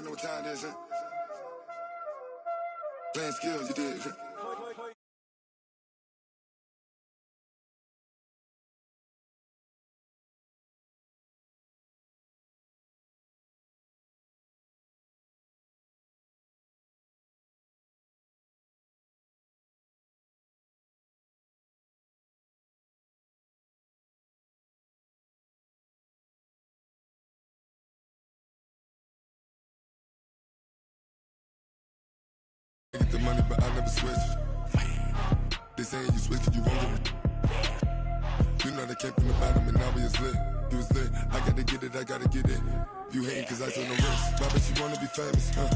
Know what time it is, huh? Playing skills, you did. Get the money, but I never switch. They saying you switch it, you won't get it. You know they came from the bottom and now we is lit. You was lit, I gotta get it, I gotta get it. You hating cause I took no risks. My bitch, you wanna be famous, huh?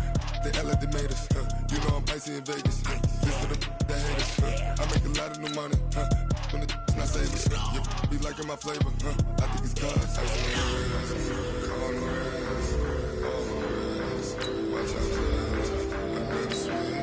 They act like they made us, huh? You know I'm icy in Vegas, huh? This for the that hate us, huh? I make a lot of new money, huh? When the not savers, you be liking my flavor, huh? I think it's cause ice on the red, on the red, watch out, I never switch.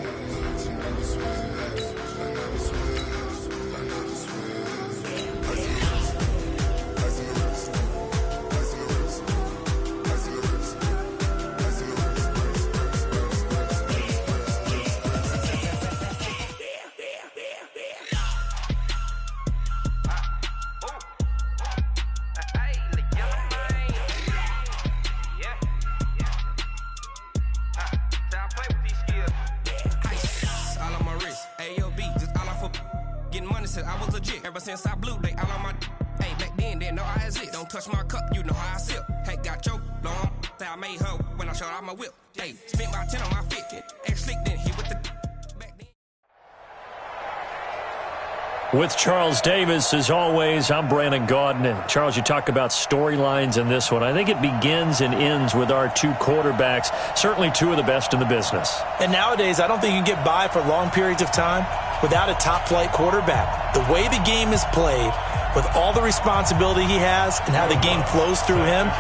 I was legit. Ever since I blew, they all on my hey, back then, didn't know I exist. Don't touch my cup, you know how I sip. Hey, got your long, say I made her when I showed out my whip. Hey, spent my 10 on my fit. Ex-slick, then hit with the back then. With Charles Davis, as always, I'm Brandon Gaudin. Charles, you talk about storylines in this one. I think it begins and ends with our two quarterbacks, certainly two of the best in the business. And nowadays, I don't think you can get by for long periods of time without a top-flight quarterback. The way the game is played, with all the responsibility he has and how the game flows through him,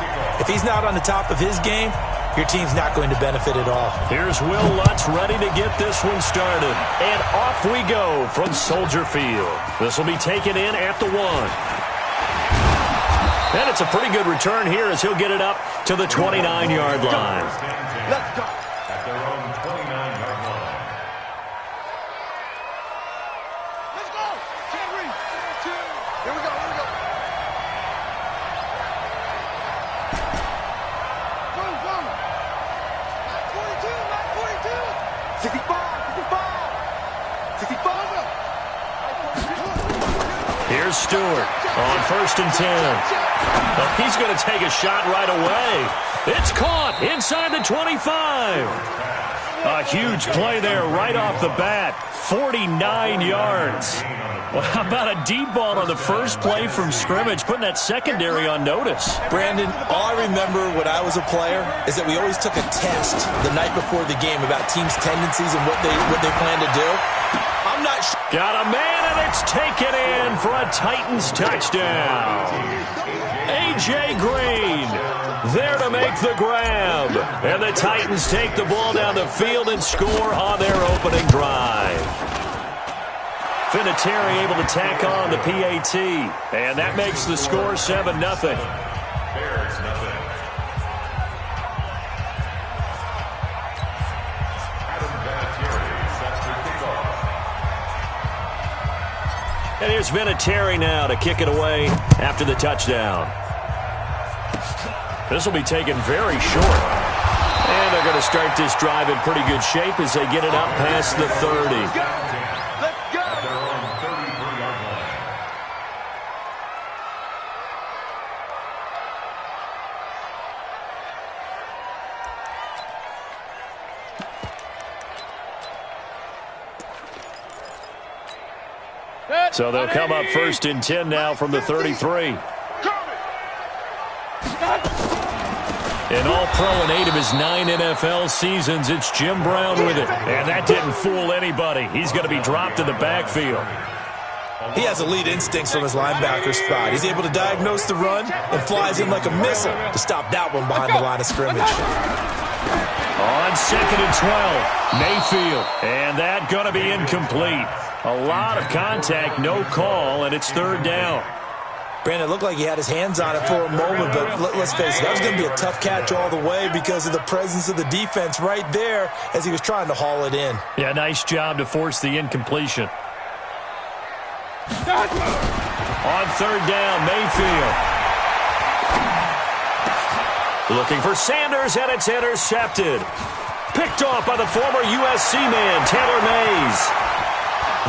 if he's not on the top of his game, your team's not going to benefit at all. Here's Will Lutz ready to get this one started. And off we go from Soldier Field. This will be taken in at the 1. And it's a pretty good return here as he'll get it up to the 29-yard line. Let's go. At their own 29-yard line. Let's go. Henry. Here we go. Here we go. Go. 42, man. 42. 65. 65. 65. Here's Stewart on 1st and 10. Oh, he's going to take a shot right away. It's caught inside the 25. A huge play there right off the bat. 49 yards. Well, how about a deep ball on the first play from scrimmage, putting that secondary on notice? Brandon, all I remember when I was a player is that we always took a test the night before the game about teams' tendencies and what they plan to do. I'm not sure. Got a man, and it's taken in for a Titans touchdown. A.J. Green there to make the grab. And the Titans take the ball down the field and score on their opening drive. Vinatieri able to tack on the PAT. And that makes the score 7-0. Bears nothing. Adam Vinatieri sets the kickoff. And here's Vinatieri now to kick it away after the touchdown. This will be taken very short. And they're going to start this drive in pretty good shape as they get it up past the 30. Let's go. At their own 33-yard line. So they'll come up 1st and 10 now from the 33. An all-pro in 8 of his 9 NFL seasons. It's Jim Brown with it. And that didn't fool anybody. He's going to be dropped in the backfield. He has elite instincts from his linebacker spot. He's able to diagnose the run and flies in like a missile to stop that one behind the line of scrimmage. On 2nd and 12, Mayfield. And that going to be incomplete. A lot of contact, no call, and it's 3rd down. Brandon, it looked like he had his hands on it for a moment, but let's face it, that was going to be a tough catch all the way because of the presence of the defense right there as he was trying to haul it in. Yeah, nice job to force the incompletion. On 3rd down, Mayfield. Looking for Sanders, and it's intercepted. Picked off by the former USC man, Taylor Mays.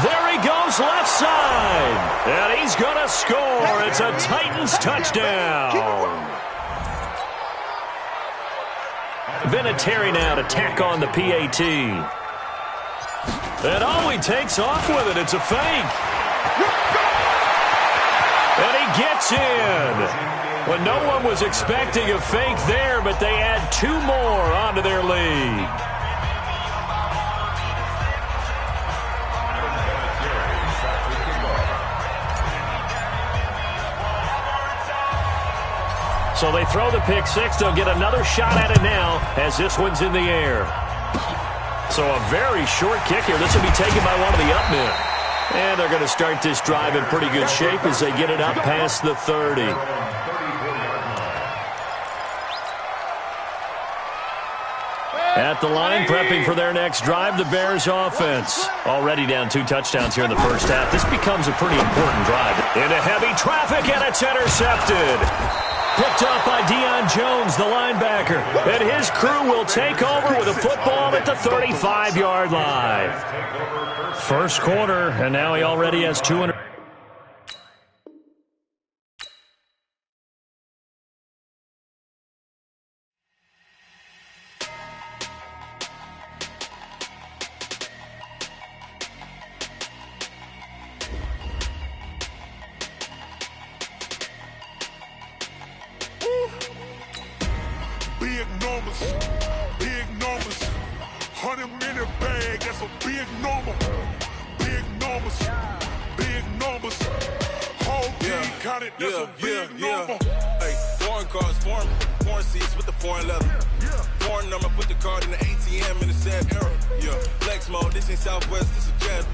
There he goes, left side. And he's going to score. It's a Titans touchdown. Vinatieri now to tack on the PAT. And he takes off with it. It's a fake. And he gets in. Well, no one was expecting a fake there, but they add 2 more onto their lead. So they throw the pick 6. They'll get another shot at it now as this one's in the air. So a very short kick here. This will be taken by one of the up men. And they're going to start this drive in pretty good shape as they get it up past the 30. At the line, prepping for their next drive, the Bears offense. Already down 2 touchdowns here in the first half. This becomes a pretty important drive. Into heavy traffic, and it's intercepted. Picked up by Deion Jones, the linebacker. And his crew will take over with a football at the 35-yard line. First quarter, and now he already has 200. Big numbers, 100-minute bag, that's a big number. Big numbers, whole team counted, that's a big number. Hey, foreign cars, foreign seats with the foreign leather. Foreign number, put the card in the ATM in the sad era. Yeah, flex mode, this ain't Southwest, this is jet.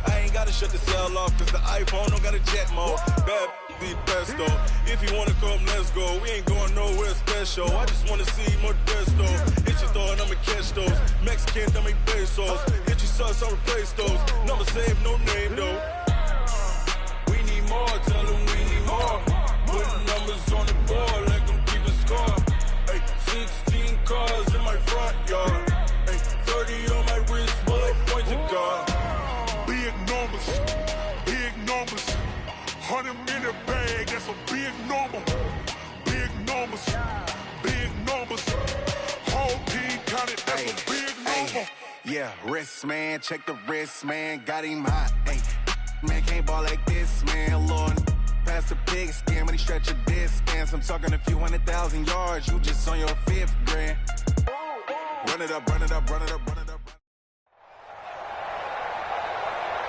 I ain't gotta shut the cell off, cause the iPhone don't got a jet mode. Bad be the best though. If you wanna come, let's go. We ain't going nowhere special. I just wanna see more best though. Hit your thought, I'ma catch those. Mexican, dummy pesos. Hit your sauce, I'll replace those. Number save, no name though. We need more, tell them we need more. Putting numbers on the board, let them keep a score. Hey, 16 cars in my front yard. Hey, 30 on my wrist, bullet point to God. Big numbers, 100-minute bag, that's a big number. Big numbers, whole team counted, that's a big number. Yeah, wrist man, check the wrist man, got him hot. Hey, man can't ball like this, man. Lord, past the pig skin, but he stretch a distance. I'm talking a few 100,000 yards, you just on your 5th grand. Run it up, run it up, run it up, run it up.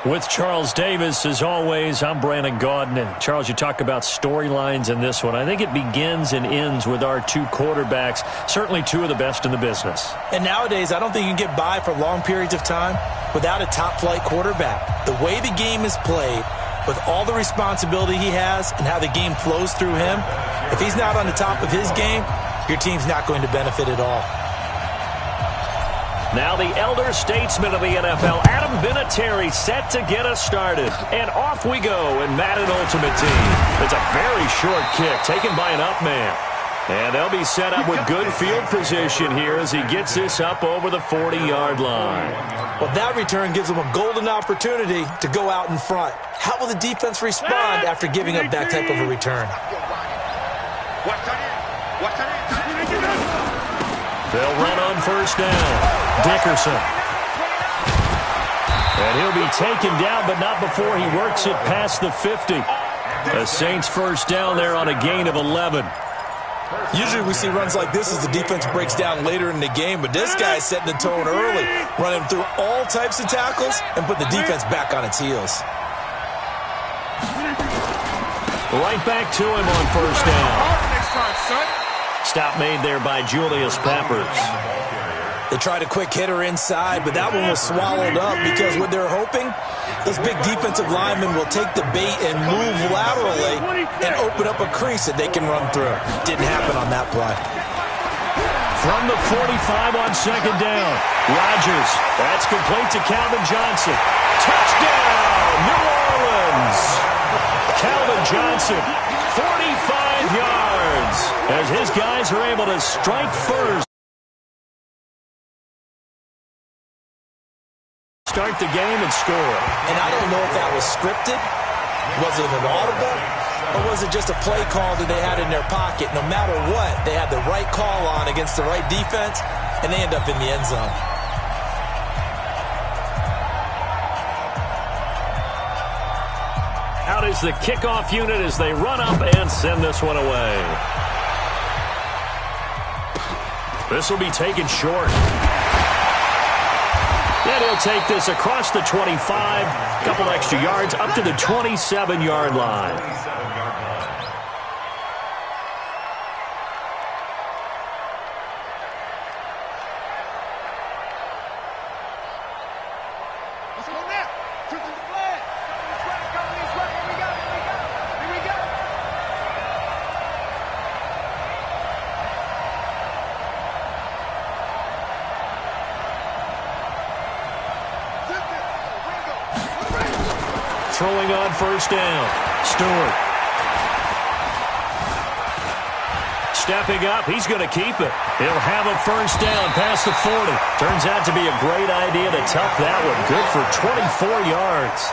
With Charles Davis, as always, I'm Brandon Gaudin. Charles, you talk about storylines in this one. I think it begins and ends with our 2 quarterbacks, certainly 2 of the best in the business. And nowadays, I don't think you can get by for long periods of time without a top-flight quarterback. The way the game is played, with all the responsibility he has and how the game flows through him, if he's not on the top of his game, your team's not going to benefit at all. Now the elder statesman of the NFL, Adam Vinatieri, set to get us started. And off we go in Madden Ultimate Team. It's a very short kick taken by an up man. And they'll be set up with good field position here as he gets this up over the 40-yard line. Well, that return gives them a golden opportunity to go out in front. How will the defense respond after giving up that type of a return? They'll run on first down. Dickerson. And he'll be taken down, but not before he works it past the 50. The Saints first down there on a gain of 11. Usually we see runs like this as the defense breaks down later in the game, but this guy's setting the tone early, running through all types of tackles and put the defense back on its heels. Right back to him on first down. Next time, son. Stop made there by Julius Peppers. They tried a quick hitter inside, but that one was swallowed up because what they're hoping, those big defensive linemen will take the bait and move laterally and open up a crease that they can run through. Didn't happen on that play. From the 45 on second down, Rodgers. That's complete to Calvin Johnson. Touchdown, New Orleans. Calvin Johnson, 45 yards, as his guys are able to strike first. Start the game and score. And I don't know if that was scripted. Was it an audible? Or was it just a play call that they had in their pocket? No matter what, they had the right call on against the right defense, and they end up in the end zone. Out is the kickoff unit as they run up and send this one away. This will be taken short. And he'll take this across the 25, a couple extra yards, up to the 27-yard line. Throwing on first down, Stewart. Stepping up, he's going to keep it. He'll have a first down past the 40. Turns out to be a great idea to tuck that one. Good for 24 yards.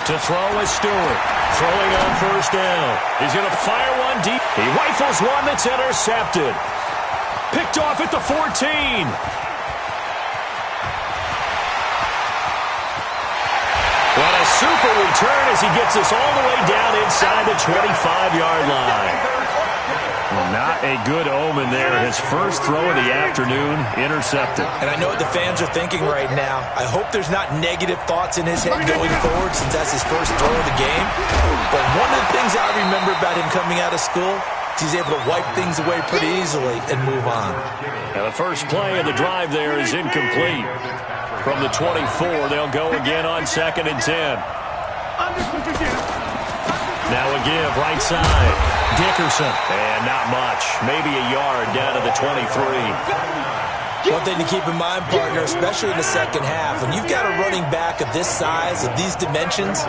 To throw is Stewart. Throwing on first down. He's going to fire one deep. He rifles one that's intercepted. Picked off at the 14. What a super return as he gets us all the way down inside the 25-yard line. Well, not a good omen there. His first throw of the afternoon, intercepted. And I know what the fans are thinking right now. I hope there's not negative thoughts in his head going forward since that's his first throw of the game. But one of the things I remember about him coming out of school, he's able to wipe things away pretty easily and move on. And the first play of the drive there is incomplete. From the 24, they'll go again on 2nd and 10. Now a give, right side. Dickerson. And not much. Maybe a yard down to the 23. One thing to keep in mind, partner, especially in the second half, when you've got a running back of this size, of these dimensions,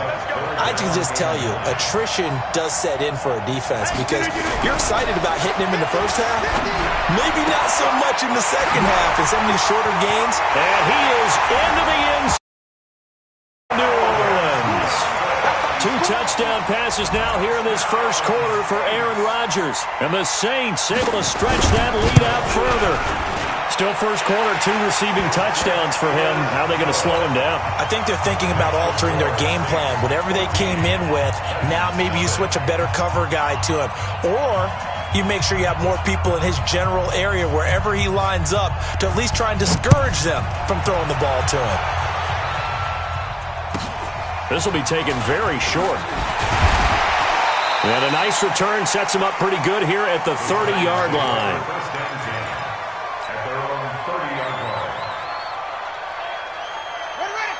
I can just tell you, attrition does set in for a defense because you're excited about hitting him in the first half. Maybe not so much in the second half in some of these shorter games. And he is into the end zone. New Orleans. 2 touchdown passes now here in this first quarter for Aaron Rodgers. And the Saints able to stretch that lead out further. Still first quarter, 2 receiving touchdowns for him. How are they going to slow him down? I think they're thinking about altering their game plan. Whatever they came in with, now maybe you switch a better cover guy to him. Or you make sure you have more people in his general area wherever he lines up to at least try and discourage them from throwing the ball to him. This will be taken very short. And a nice return sets him up pretty good here at the 30-yard line.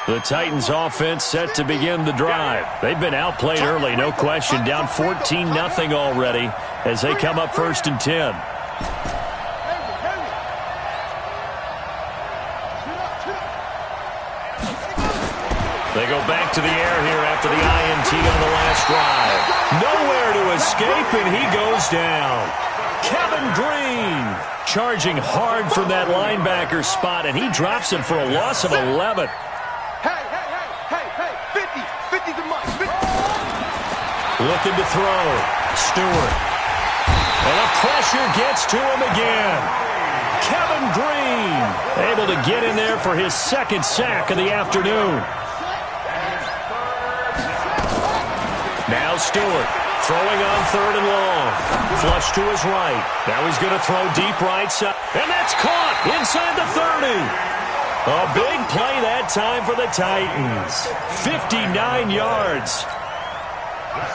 The Titans offense set to begin the drive. They've been outplayed early, no question. Down 14-0 already as they come up 1st and 10. They go back to the air here after the INT on the last drive. Nowhere to escape, and he goes down. Kevin Green charging hard from that linebacker spot, and he drops him for a loss of 11. Looking to throw. Stewart. And the pressure gets to him again. Kevin Green able to get in there for his 2nd sack of the afternoon. Now Stewart throwing on 3rd and long. Flush to his right. Now he's going to throw deep right side. And that's caught inside the 30. A big play that time for the Titans. 59 yards.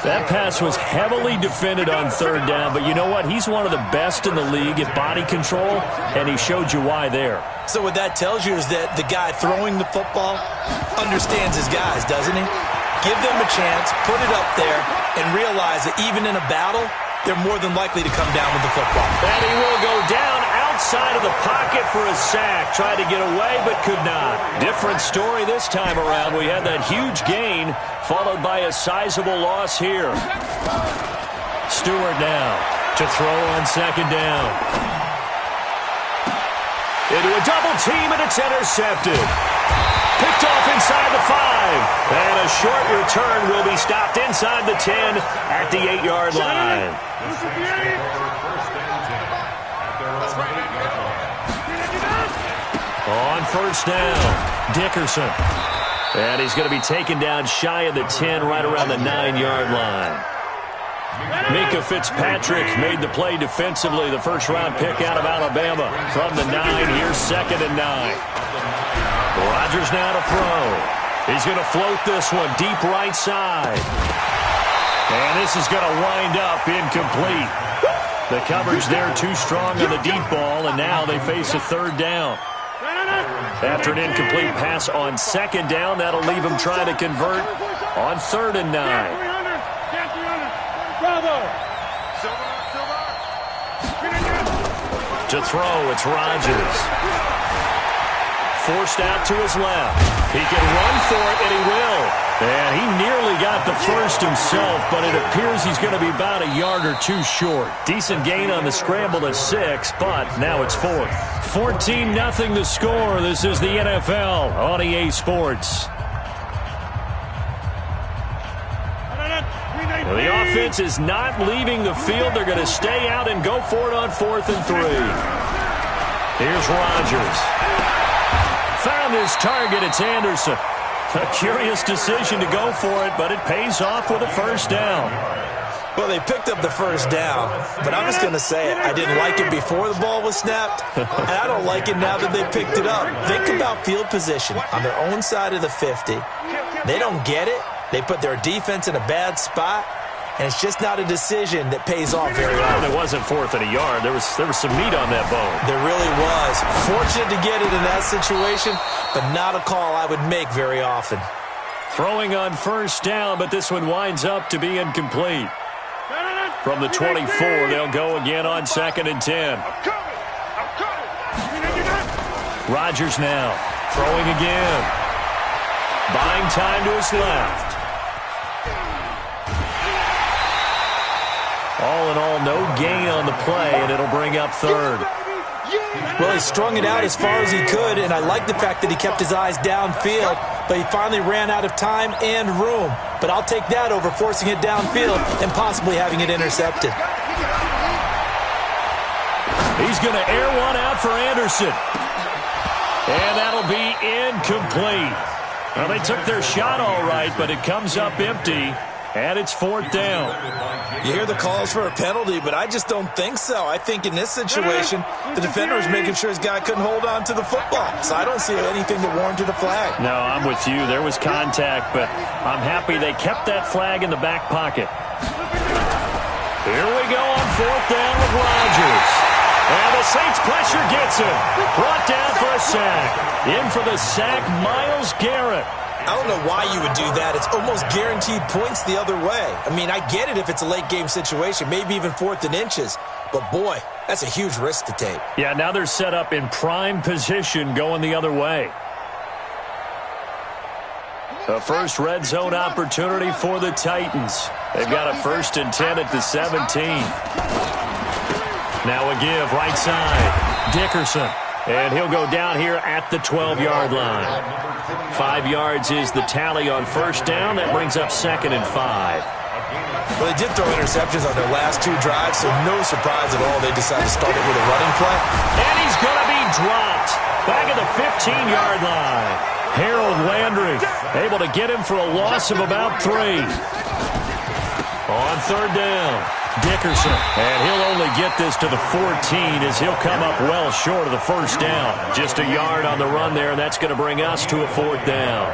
That pass was heavily defended on third down, but you know what? He's one of the best in the league at body control, and he showed you why there. So what that tells you is that the guy throwing the football understands his guys, doesn't he? Give them a chance, put it up there, and realize that even in a battle, they're more than likely to come down with the football. And he will go down outside of the pocket for a sack. Tried to get away, but could not. Different story this time around. We had that huge gain, followed by a sizable loss here. Stewart now to throw on second down. Into a double team, and it's intercepted. Picked off inside the 5. And a short return will be stopped inside the 10 at the 8-yard line. On first down, Dickerson. And he's going to be taken down shy of the 10, right around the 9-yard line. Mika Fitzpatrick made the play defensively, the first-round pick out of Alabama. From the 9, here's 2nd and 9. Rodgers now to throw. He's going to float this one deep right side. And this is going to wind up incomplete. The coverage there too strong on the deep ball, and now they face a third down. After an incomplete pass on second down, that'll leave him trying to convert on 3rd and 9. To throw, it's Rodgers. Forced out to his left. He can run for it, and he will. And he nearly got the first himself, but it appears he's going to be about a yard or two short. Decent gain on the scramble to 6, but now it's 4th. 14-0 the score. This is the NFL on EA Sports. Well, the offense is not leaving the field. They're going to stay out and go for it on 4th and 3. Here's Rodgers. Found his target. It's Anderson. A curious decision to go for it, but it pays off with a first down. Well, they picked up the first down, but I'm just going to say it. I didn't like it before the ball was snapped, and I don't like it now that they picked it up. Think about field position on their own side of the 50. They don't get it. They put their defense in a bad spot, and it's just not a decision that pays off very often. It wasn't 4th and a yard. There was some meat on that bone. There really was. Fortunate to get it in that situation, but not a call I would make very often. Throwing on first down, but this one winds up to be incomplete. From the 24, they'll go again on 2nd and 10. Rodgers now throwing again. Buying time to his left. All in all, no gain on the play, and it'll bring up 3rd. Well, he strung it out as far as he could, and I like the fact that he kept his eyes downfield, but he finally ran out of time and room. But I'll take that over forcing it downfield and possibly having it intercepted. He's going to air one out for Anderson. And that'll be incomplete. Well, they took their shot all right, but it comes up empty, and it's 4th down. You hear the calls for a penalty, but I just don't think so. I think in this situation, the defender was making sure his guy couldn't hold on to the football. So I don't see anything that warranted a flag. No, I'm with you. There was contact, but I'm happy they kept that flag in the back pocket. Here we go on 4th down with Rodgers. And the Saints pressure gets him. Brought down for a sack. In for the sack, Myles Garrett. I don't know why you would do that. It's almost guaranteed points the other way. I mean, I get it if it's a late-game situation, maybe even 4th and inches. But, boy, that's a huge risk to take. Yeah, now they're set up in prime position going the other way. The first red zone opportunity for the Titans. They've got a 1st and 10 at the 17. Now a give right side. Dickerson. And he'll go down here at the 12-yard line. 5 yards is the tally on first down. That brings up 2nd and 5. Well, they did throw interceptions on their last 2 drives, so no surprise at all they decided to start it with a running play. And he's going to be dropped back at the 15-yard line. Harold Landry able to get him for a loss of about 3. On 3rd down, Dickerson, and he'll only get this to the 14 as he'll come up well short of the first down. Just a yard on the run there, and that's going to bring us to a 4th down.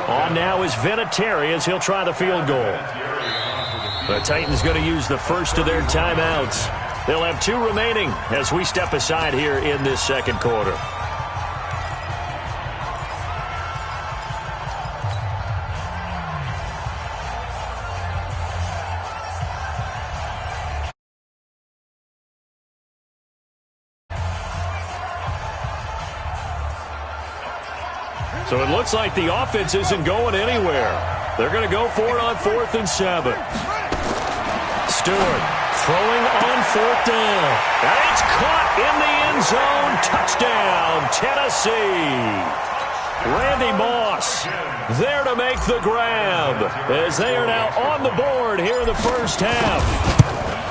On now is Vinatieri as he'll try the field goal. The Titans going to use the first of their timeouts. They'll have 2 remaining as we step aside here in this second quarter. So it looks like the offense isn't going anywhere. They're going to go for it on 4th and 7. Stewart throwing on 4th down. And it's caught in the end zone. Touchdown, Tennessee. Randy Moss there to make the grab as they are now on the board here in the first half.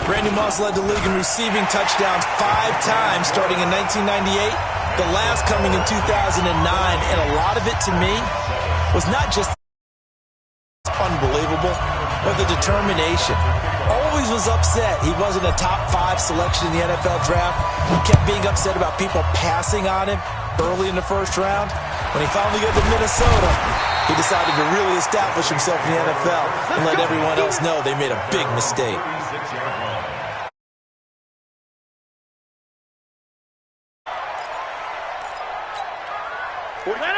Randy Moss led the league in receiving touchdowns 5 times starting in 1998. The last coming in 2009, and a lot of it to me was not just unbelievable, but the determination. Always was upset he wasn't a top 5 selection in the NFL draft. He kept being upset about people passing on him early in the first round. When he finally got to Minnesota, he decided to really establish himself in the NFL and let everyone else know they made a big mistake.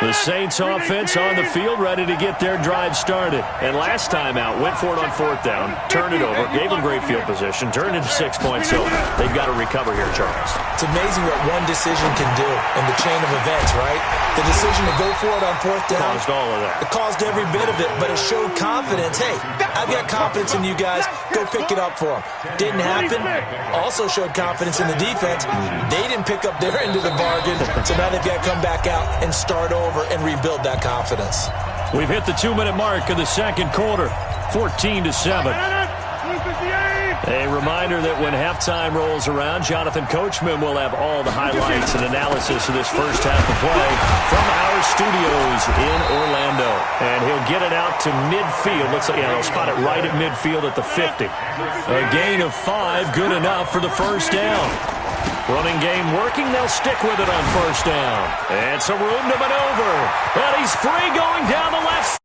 The Saints offense on the field, ready to get their drive started. And last time out, went for it on 4th down, turned it over, gave them great field position, turned into 6 points. So they've got to recover here, Charles. It's amazing what one decision can do in the chain of events, right? The decision to go for it on 4th down. Caused all of that. It caused every bit of it, but it showed confidence. Hey, I've got confidence in you guys. Go pick it up for them. Didn't happen. Also showed confidence in the defense. They didn't pick up their end of the bargain, so now they've got to come back out and start over and rebuild that confidence. We've hit the 2-minute mark of the second quarter, 14-7. A reminder that when halftime rolls around, Jonathan Coachman will have all the highlights and analysis of this first half of play from our studios in Orlando. And he'll get it out to midfield. Looks like they'll spot it right at midfield at the 50. A gain of 5, good enough for the first down. Running game working, they'll stick with it on first down. And some room to maneuver. And he's free going down the left.